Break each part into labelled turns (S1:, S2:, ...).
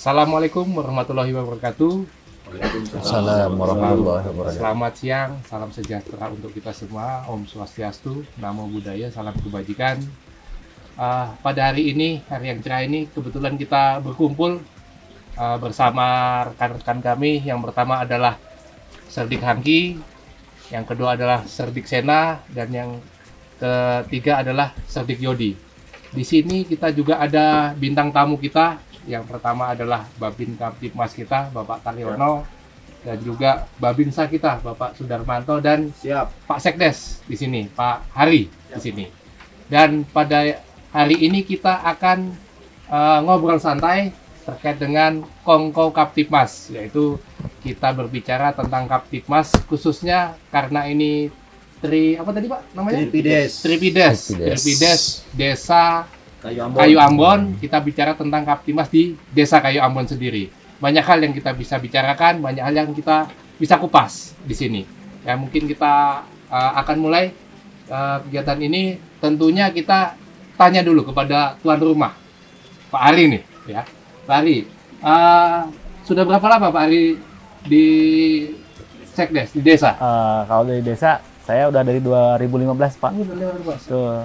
S1: Assalamualaikum warahmatullahi wabarakatuh.
S2: Assalamualaikum warahmatullahi wabarakatuh.
S1: Selamat siang, salam sejahtera untuk kita semua. Om Swastiastu, Namo Buddhaya, salam kebajikan. Pada hari ini, hari yang cerah ini, kebetulan kita berkumpul bersama rekan-rekan kami. Yang pertama adalah Serdik Hangki, yang kedua adalah Serdik Sena, dan yang ketiga adalah Serdik Yodi. Di sini kita juga ada bintang tamu kita. Yang pertama adalah Babin Kamtibmas kita, Bapak Taryono, dan juga Babinsa kita, Bapak Sudarmanto, dan Pak Sekdes di sini, Pak Hari di sini. Dan pada hari ini kita akan ngobrol santai terkait dengan Kongko Kamtibmas, yaitu kita berbicara tentang Kamtibmas khususnya karena ini apa tadi Pak namanya? Tripides Desa Kayu Ambon. Kita bicara tentang Kamtibmas di Desa Kayu Ambon sendiri. Banyak hal yang kita bisa bicarakan, banyak hal yang kita bisa kupas di sini. Ya, mungkin kita akan mulai kegiatan ini. Tentunya kita tanya dulu kepada tuan rumah, Pak Ari nih, ya. Pak Ari, sudah berapa lama Pak Ari di Sekdes di desa?
S2: Kalau dari desa, saya udah dari 2015, Pak. Tuh.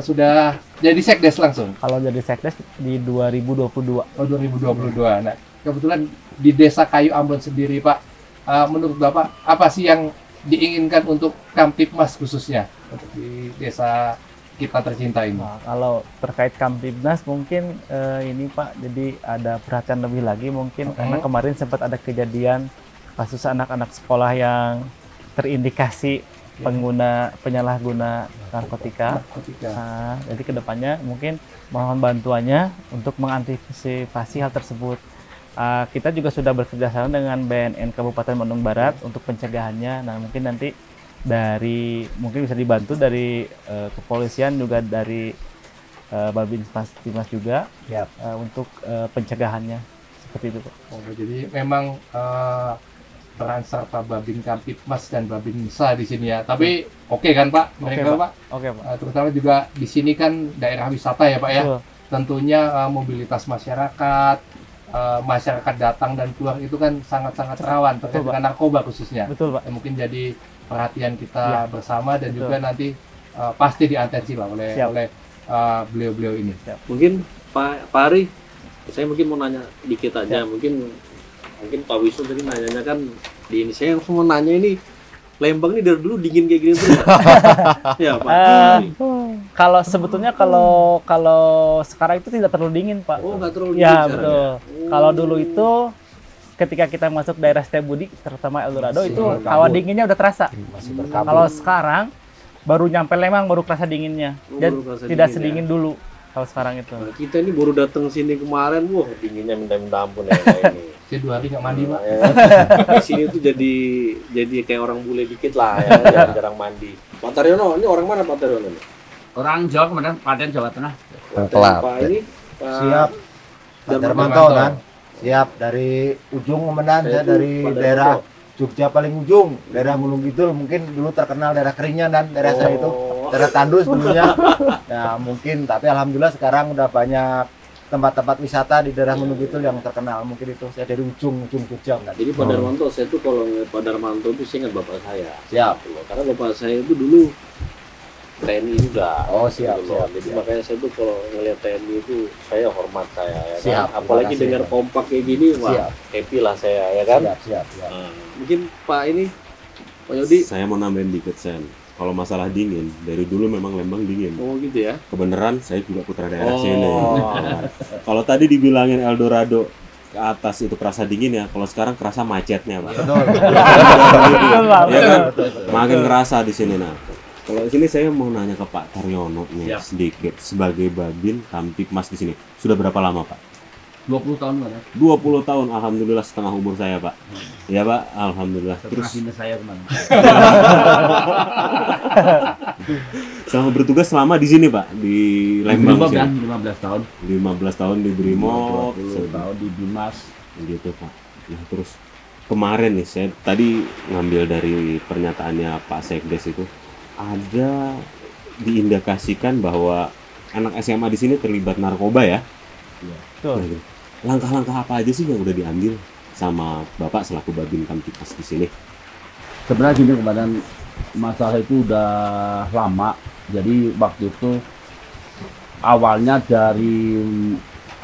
S1: Sudah jadi Sekdes langsung?
S2: Kalau jadi Sekdes di 2022.
S1: Oh, 2022. Nah, kebetulan di Desa Kayu Ambon sendiri, Pak, menurut Bapak, apa sih yang diinginkan untuk Kamtibmas khususnya untuk di desa kita tercinta ini?
S2: Nah, kalau terkait Kamtibmas mungkin ini Pak, jadi ada perhatian lebih lagi mungkin karena kemarin sempat ada kejadian kasus anak-anak sekolah yang terindikasi penyalahguna narkotika. Nah, jadi kedepannya mungkin mohon bantuannya untuk mengantisipasi hal tersebut. Kita juga sudah bekerjasama dengan BNN Kabupaten Bandung Barat untuk pencegahannya. Nah, mungkin nanti mungkin bisa dibantu dari kepolisian juga dari Babinsa juga untuk pencegahannya seperti itu, Pak.
S1: Oh, jadi memang peran serta Babin Kamtibmas dan Babinsa di sini ya. Tapi oke kan Pak, mereka Pak?
S2: Oke Pak.
S1: Terutama juga di sini kan daerah wisata ya Pak ya.
S2: Betul.
S1: Tentunya mobilitas masyarakat, masyarakat datang dan keluar itu kan sangat-sangat rawan terkait dengan narkoba khususnya.
S2: Betul Pak.
S1: Mungkin jadi perhatian kita bersama dan juga nanti pasti diatensi lah oleh beliau-beliau ini.
S3: Mungkin Pak Ari, saya mungkin mau nanya dikit aja. Mungkin Pak Wisnu tadi nanyanya kan di ini, saya langsung mau nanya ini, Lembang ini dari dulu dingin kayak gini terus ya Pak?
S2: Kalau sebetulnya kalau sekarang itu tidak terlalu dingin Pak.
S3: Oh, nggak terlalu
S2: ya
S3: dingin.
S2: Betul. Kalau dulu itu ketika kita masuk daerah Setiabudi terutama Eldorado itu hawa dinginnya udah terasa. Kalau sekarang baru nyampe Lembang baru kerasa dinginnya. Dan tidak sedingin dulu kalau sekarang itu.
S3: Nah, kita ini baru datang sini kemarin, wah dinginnya minta ampun ya ini.
S1: Saya 2 hari nggak mandi Pak.
S3: Di sini tuh jadi kayak orang bule dikit lah ya, jarang mandi. Pak Taryono, ini orang mana Pak Taryono?
S4: Orang Jawa, kemudian Klaten, Jawa Tengah.
S3: Pak ini
S5: siap, Pak Darmanto kan? Siap, dari ujung Medan, saya dari daerah Jogja paling ujung, daerah Gunung Kidul, mungkin dulu terkenal daerah keringnya dan daerah saya itu daerah Tandus dulunya. Ya mungkin, tapi alhamdulillah sekarang udah banyak tempat-tempat wisata di daerah Gunung Kidul yang terkenal. Mungkin itu saya dari ujung Jogja kan.
S3: Jadi Pak Darmanto, saya tuh kalau ngeliat Pak Darmanto itu saya ingat bapak saya.
S5: Siap.
S3: Karena bapak saya itu dulu TNI juga.
S5: Oh siap.
S3: Jadi makanya saya tuh kalau ngelihat TNI itu saya hormat saya ya.
S5: Siap.
S3: Kan? Apalagi dengar kompak kayak gini, wah happy lah saya ya kan.
S5: Siap.
S3: Mungkin Pak ini, Pak Yodi.
S6: Saya mau nambahin dikit Sen. Kalau masalah dingin, dari dulu memang Lembang dingin.
S3: Oh gitu ya.
S6: Kebenaran saya juga putra daerah sini. Kalau tadi dibilangin Eldorado ke atas itu kerasa dingin ya, kalau sekarang kerasa macetnya Pak. Makin kerasa di sini. Nah, kalau di sini saya mau nanya ke Pak Taryono nih sedikit sebagai Babin Kamtibmas di sini. Sudah berapa lama Pak?
S4: 20 tahun Pak.
S6: 20 tahun, alhamdulillah setengah umur saya Pak. Ya Pak, alhamdulillah.
S4: Terus
S6: Terus
S4: saya teman.
S6: selama bertugas selama di sini Pak, di Lembang sini.
S4: 15 tahun.
S6: 15 tahun di Brimob,
S4: 20 tahun di Bimas.
S6: gitu Pak. Nah terus kemarin nih saya tadi ngambil dari pernyataannya Pak Sekdes itu ada diindikasikan bahwa anak SMA di sini terlibat narkoba ya.
S2: Betul.
S6: langkah-langkah apa aja sih yang udah diambil sama Bapak selaku Babin Kamtibmas di sini?
S4: Sebenarnya gini, kemarin masalah itu udah lama. Jadi waktu itu awalnya dari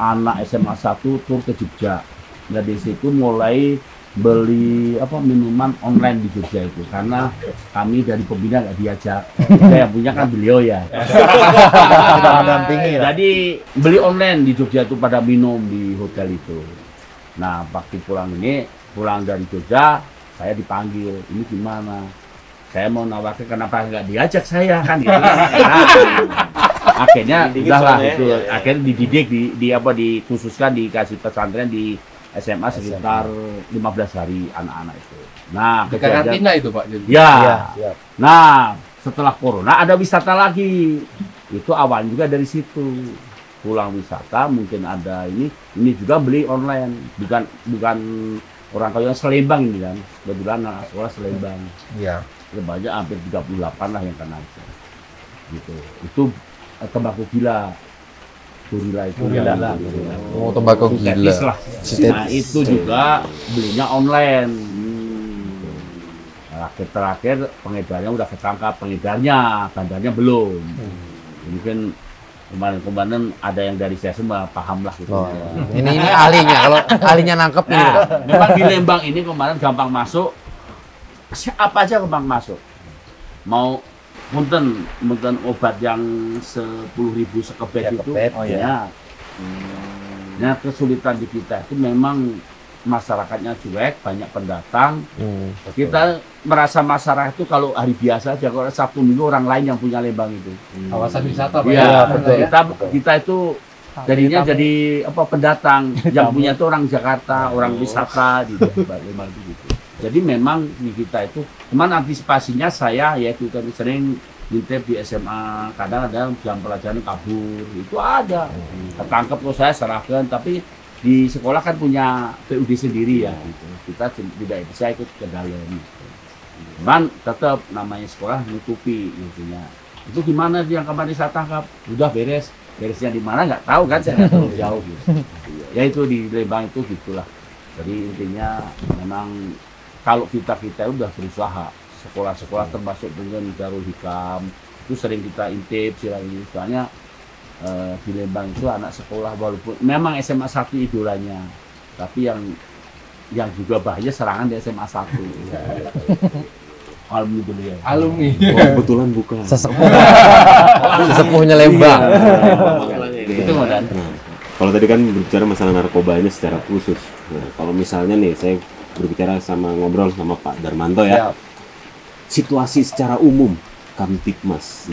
S4: anak SMA 1 tur ke Jogja. Nah di situ mulai beli minuman online di Jogja itu, karena kami dari pembina nggak diajak. Saya yang punya kan beliau ya.
S5: Sudah mendampingi lah.
S4: Jadi beli online di Jogja itu pada minum di hotel itu. Nah waktu pulang dari Jogja, saya dipanggil, ini gimana? Saya mau nawarkan, kenapa nggak diajak saya kan gitu. Akhirnya udahlah itu, akhirnya dididik dikhususkan dikasih pesantren di SMA sekitar 15 hari anak-anak itu. Nah,
S1: Di karantina itu Pak. Jadi.
S4: ya.
S5: Siap.
S4: Nah, setelah corona ada wisata lagi. Itu awal juga dari situ. Pulang wisata mungkin ada ini juga beli online. Bukan orang kaya Selembang ini kan. Kebetulan anak sekolah Selembang.
S5: Iya.
S4: Banyak hampir 38 lah yang kena itu. Gitu. Itu tembakau gila. Gorila itu.
S5: Gorila.
S7: Oh, tembakau gila.
S4: Sintetis lah. Nah, itu juga belinya online. Terakhir pengedarnya udah ketangkap, pengedarnya, bandarnya belum. Mungkin kemarin ada yang dari saya semua paham lah gitu.
S7: Oh, ini ahlinya, kalau ahlinya nangkep ini.
S4: Nah, memang di Lembang ini kemarin gampang masuk. Apa aja gampang masuk. Mau punten obat yang 10.000 sekepet itu, ya. Nah, kesulitan di kita itu memang masyarakatnya cuek, banyak pendatang. Kita merasa masyarakat itu kalau hari biasa aja, kalau Sabtu Minggu orang lain yang punya Lembang itu.
S1: Kawasan wisata Pak.
S4: Iya,
S5: betul.
S4: kita itu jadinya jadi pendatang, yang punya itu orang Jakarta, orang wisata di Lembang itu gitu. Jadi memang di kita itu, cuman antisipasinya saya yaitu kami sering ngintip di SMA, kadang-kadang jam pelajaran kabur, itu ada. Ketangkep kok saya serahkan, tapi di sekolah kan punya PUD sendiri ya, gitu. Kita tidak bisa ikut ke dalam. Cuman tetap namanya sekolah nutupi intinya. Itu gimana yang kemarin saya tangkap? Udah beresnya di mana nggak tahu kan, saya nggak tahu jauh gitu. Ya itu di Lembang itu gitulah. Jadi intinya memang kalau kita udah berusaha, sekolah-sekolah termasuk dengan Darul Hikam itu sering kita intip silahkan, soalnya di Lembang itu anak sekolah walaupun memang SMA 1 idolanya, tapi yang juga bahaya serangan di SMA 1. Alumni beliau.
S1: Alumni.
S6: Kebetulan bukan.
S7: Sesepuhnya Lembang.
S4: Itu kan.
S6: Nah, kalau tadi kan berbicara masalah narkoba ini secara khusus. Nah, kalau misalnya nih saya berbicara ngobrol sama Pak Darmanto ya. Situasi secara umum Kamtibmas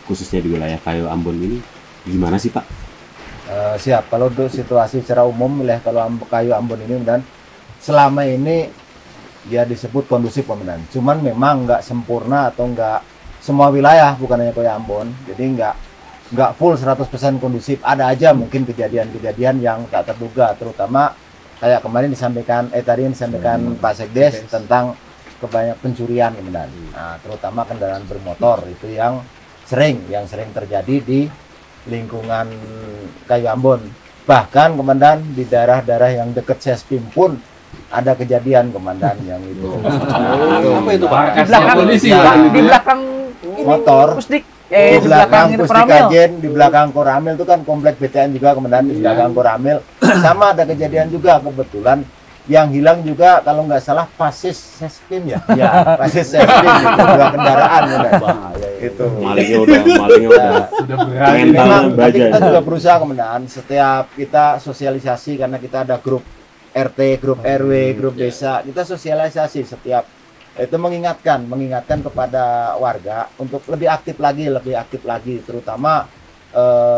S6: khususnya di wilayah Kayo Ambon ini gimana sih Pak?
S5: Siap. Kalau untuk situasi secara umum wilayah Kayo Ambon ini, dan selama ini ya disebut kondusif Komandan. Cuman memang nggak sempurna atau nggak semua wilayah, bukan hanya Kayo Ambon. Jadi nggak full 100% kondusif. Ada aja mungkin kejadian-kejadian yang tak terduga, terutama kayak kemarin tadi yang disampaikan Pak Sekdes tentang kebanyak pencurian Komandan. Nah, terutama kendaraan bermotor itu yang sering terjadi di lingkungan Kayo Ambon. Bahkan Komandan di daerah-daerah yang dekat Sespim pun ada kejadian Komandan yang itu.
S3: Apa itu Pak?
S2: Di belakang
S5: motor.
S2: Pusdik.
S5: Di belakang
S2: ini
S5: Pusdik
S2: Koramil.
S5: Kajen, di belakang Koramil itu kan komplek BTN juga Komandan, di belakang Koramil. Sama ada kejadian juga kebetulan yang hilang juga kalau nggak salah pasis Sespim ya. Iya, pasis Sespim itu dua kendaraan itu.
S6: Malingnya udah
S1: Sudah berani.
S6: mental
S5: Memang
S6: baja.
S5: kita juga berusaha Komandan, setiap kita sosialisasi karena kita ada grup RT, grup RW, grup desa, kita sosialisasi setiap itu mengingatkan kepada warga untuk lebih aktif lagi, terutama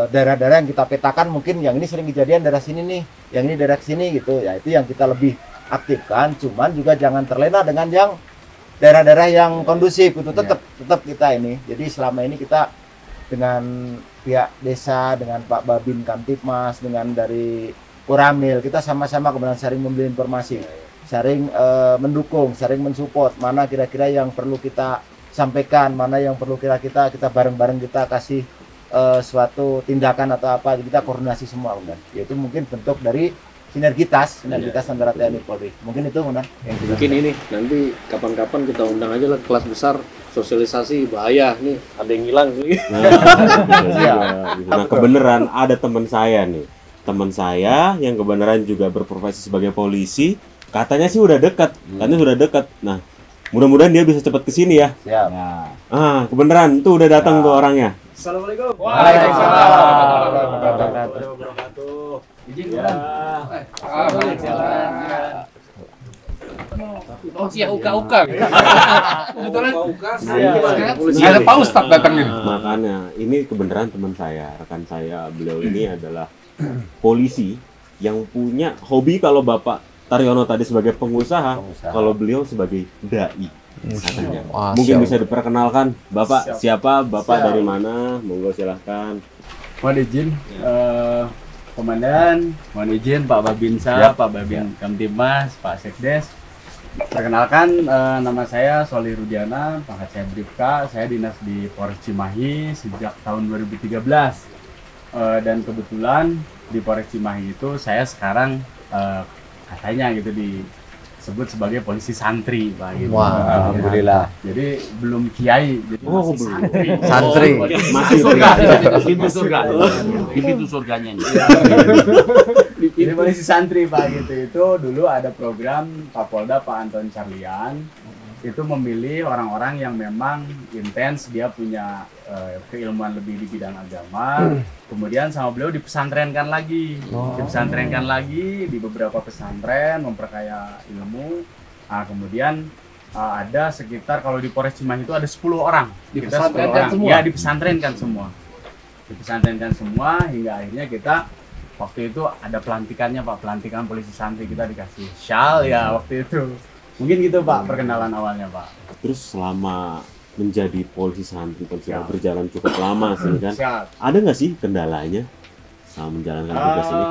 S5: daerah-daerah yang kita petakan, mungkin yang ini sering kejadian daerah sini nih, yang ini daerah sini gitu ya, itu yang kita lebih aktifkan. Cuman juga jangan terlena dengan yang daerah-daerah yang kondusif itu, tetap kita ini. Jadi selama ini kita dengan pihak desa, dengan Pak Babin Kamtibmas, dengan dari Koramil, kita sama-sama kemudian sering memberi informasi, sering mendukung, sering mensupport mana kira-kira yang perlu kita sampaikan, mana yang perlu kita bareng-bareng kita kasih suatu tindakan atau apa, kita koordinasi semua Komandan. Yaitu mungkin bentuk dari sinergitas antara TNI Polri. Mungkin itu Komandan yang kita
S3: Mungkin ini nanti kapan-kapan kita undang aja lah kelas besar sosialisasi bahaya nih ada yang hilang nih.
S6: Nah, kebenaran ada teman saya nih. Teman saya yang kebenaran juga berprofesi sebagai polisi, katanya sih udah dekat. Nah, mudah-mudahan dia bisa cepat ke sini ya.
S5: siap.
S6: Ah, kebenaran tuh udah datang tuh orangnya.
S3: Assalamualaikum.
S5: Waalaikumsalam.
S3: warahmatullahi wabarakatuh. Izin ya.
S1: Oh, iya uka-uka. Kebetulan
S3: Iya.
S1: ada Pak Ustadz datang nih.
S6: Makanya ini kebenaran teman saya, rekan saya. Beliau ini adalah polisi yang punya hobi kalau Bapak Taryono tadi sebagai pengusaha, kalau beliau sebagai dai. Katanya.
S7: Wah,
S6: Mungkin
S7: siap.
S6: bisa diperkenalkan, Bapak siapa? Bapak dari mana? Monggo silahkan.
S8: Mohon izin, Komandan, mohon izin Pak Babinsa, Pak Babin Kamtibmas, Pak Sekdes. Perkenalkan, nama saya Solih Rudiana, pangkat saya Bribka, saya dinas di Polres Cimahi sejak tahun 2013. Dan kebetulan di Polres Cimahi itu saya sekarang katanya gitu disebut sebagai polisi santri, Pak. Gitu.
S7: Wah,
S5: alhamdulillah.
S8: Jadi belum kiai, jadi
S6: Oh,
S8: masih
S6: belum.
S8: santri.
S7: Santri.
S6: Masih
S4: Surga, di pintu surga, di pintu surganya ini.
S8: Jadi polisi santri Pak gitu itu dulu ada program Kapolda Pak Anton Carlian itu memilih orang-orang yang memang intens dia punya keilmuan lebih di bidang agama. Kemudian sama beliau dipesantrenkan lagi, di beberapa pesantren memperkaya ilmu. Nah, kemudian ada sekitar kalau di Polres Cimahi itu ada 10 orang. Kita 10
S1: Dipesantrenkan
S8: orang.
S1: semua?
S8: Ya, dipesantrenkan semua hingga akhirnya kita waktu itu ada pelantikannya Pak, pelantikan polisi santri, kita dikasih shawl ya waktu itu. Mungkin gitu Pak perkenalan awalnya Pak.
S6: Terus selama menjadi polisi santri, polisi
S8: Ya.
S6: berjalan cukup lama sih kan.
S8: Siap.
S6: Ada nggak sih kendalanya selama menjalankan tugas ini?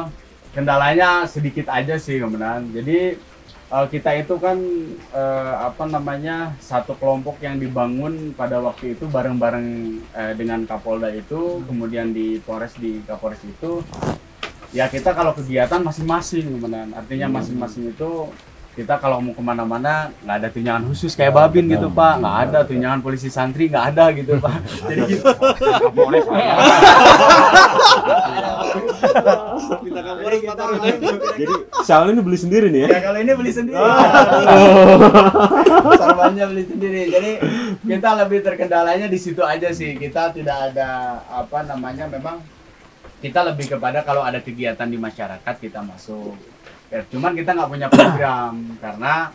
S8: Kendalanya sedikit aja sih Komandan. Jadi kita itu kan satu kelompok yang dibangun pada waktu itu bareng-bareng dengan Kapolda itu, kemudian di Kapolres itu ya kita kalau kegiatan masing-masing Komandan. Artinya masing-masing itu kita kalau mau kemana-mana nggak ada tunjangan khusus kayak Babin gitu Pak, nggak ada tunjangan polisi santri, nggak ada gitu Pak. Jadi gitu. Kapolres
S6: Jadi shawl ini beli sendiri nih ya?
S8: ya kalau ini beli sendiri. Sorbannya beli sendiri. Jadi kita lebih terkendalanya di situ aja sih. Kita tidak ada memang kita lebih kepada kalau ada kegiatan di masyarakat kita masuk. Ya, cuman kita nggak punya program karena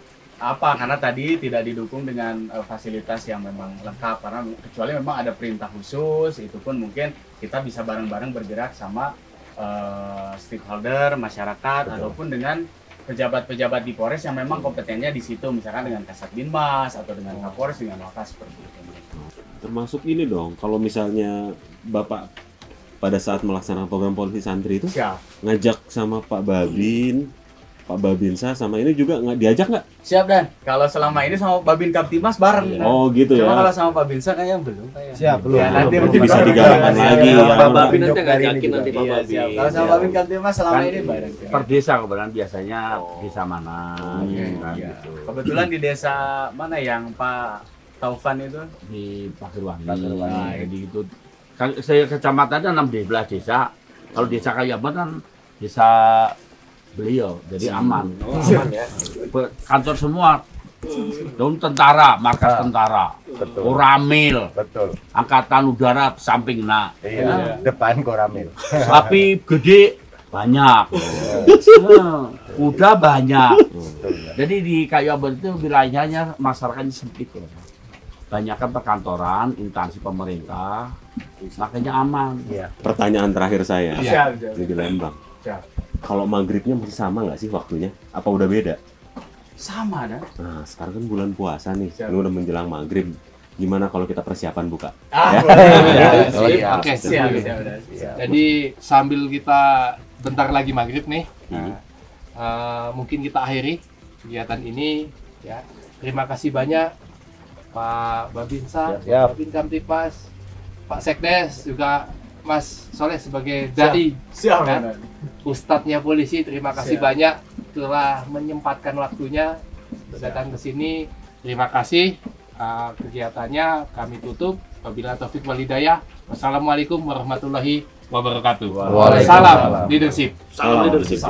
S8: tadi tidak didukung dengan fasilitas yang memang lengkap karena kecuali memang ada perintah khusus, itu pun mungkin kita bisa bareng-bareng bergerak sama stakeholder masyarakat. Betul. Ataupun dengan pejabat-pejabat di Polres yang memang kompetennya di situ, misalkan dengan Kasat Binmas atau dengan Kapolres dengan Wakas seperti itu.
S6: Termasuk ini dong, kalau misalnya Bapak pada saat melaksanakan program polisi santri itu
S8: Siap.
S6: ngajak sama Pak Babin, Pak Babinsa sama ini juga nggak diajak nggak?
S8: Siap Dan. Kalau selama ini sama Babin Kamtibmas bareng. Dan.
S6: Oh gitu
S8: Cuma
S6: ya.
S8: kalau sama Pak Binsa kayaknya belum.
S5: Siap, belum.
S8: Ya, nanti mungkin
S6: Bisa
S8: bareng.
S6: digalakan lagi.
S8: Iya,
S6: Ya,
S8: Pak
S6: Pak.
S8: Babin
S3: Nanti
S8: juga.
S3: ngajakin nanti Pak
S8: Iya,
S3: Babin.
S8: siap. Kalau sama Babin Kamtibmas selama ini bareng.
S4: Per desa kebetulan biasanya desa mana
S8: Oke,
S4: kan
S8: iya.
S4: gitu.
S8: Kebetulan di desa mana yang Pak Taufan itu?
S4: Di Pasirwangi.
S8: Pasirwangi.
S4: Nah, jadi itu kan saya kecamatannya 16 desa. Kalau desa Kayaban kan desa beliau, jadi aman.
S3: Oh, aman ya.
S4: Kantor semua, daun tentara, markas tentara, Koramil,
S5: Betul.
S4: angkatan udara samping nak.
S5: Iya. Depan Koramil.
S4: Tapi gede banyak, kuda banyak. Jadi di Kayaban itu wilayahnya masyarakatnya sempit. Banyak kan perkantoran, instansi pemerintah, makanya aman.
S5: Iya.
S6: Pertanyaan terakhir saya
S8: Siap, siap.
S6: di Lembang.
S8: Siap.
S6: Kalau maghribnya masih sama nggak sih waktunya? Apa udah beda?
S8: Sama Dan.
S6: Nah sekarang kan bulan puasa nih,
S8: Siap.
S6: ini udah menjelang maghrib. Gimana kalau kita persiapan buka?
S5: Iya.
S1: Oke,
S8: Siap,
S1: siap.
S8: siap, siap.
S1: Jadi sambil kita bentar lagi maghrib nih,
S6: Hmm.
S1: mungkin kita akhiri kegiatan ini. Ya, terima kasih banyak Pak Babinsa,
S5: Siap.
S1: Babin Kamtibmas, Pak Sekdes juga Mas Soleh sebagai dai.
S8: Siap.
S1: Ya. Ustadznya polisi, terima kasih
S8: Siap.
S1: banyak telah menyempatkan waktunya datang ke sini. Terima kasih. Kegiatannya kami tutup. Wabillahi taufik wal hidayah. Wassalamualaikum warahmatullahi wabarakatuh.
S7: Waalaikumsalam.
S1: Salam leadership.
S3: Salam leadership.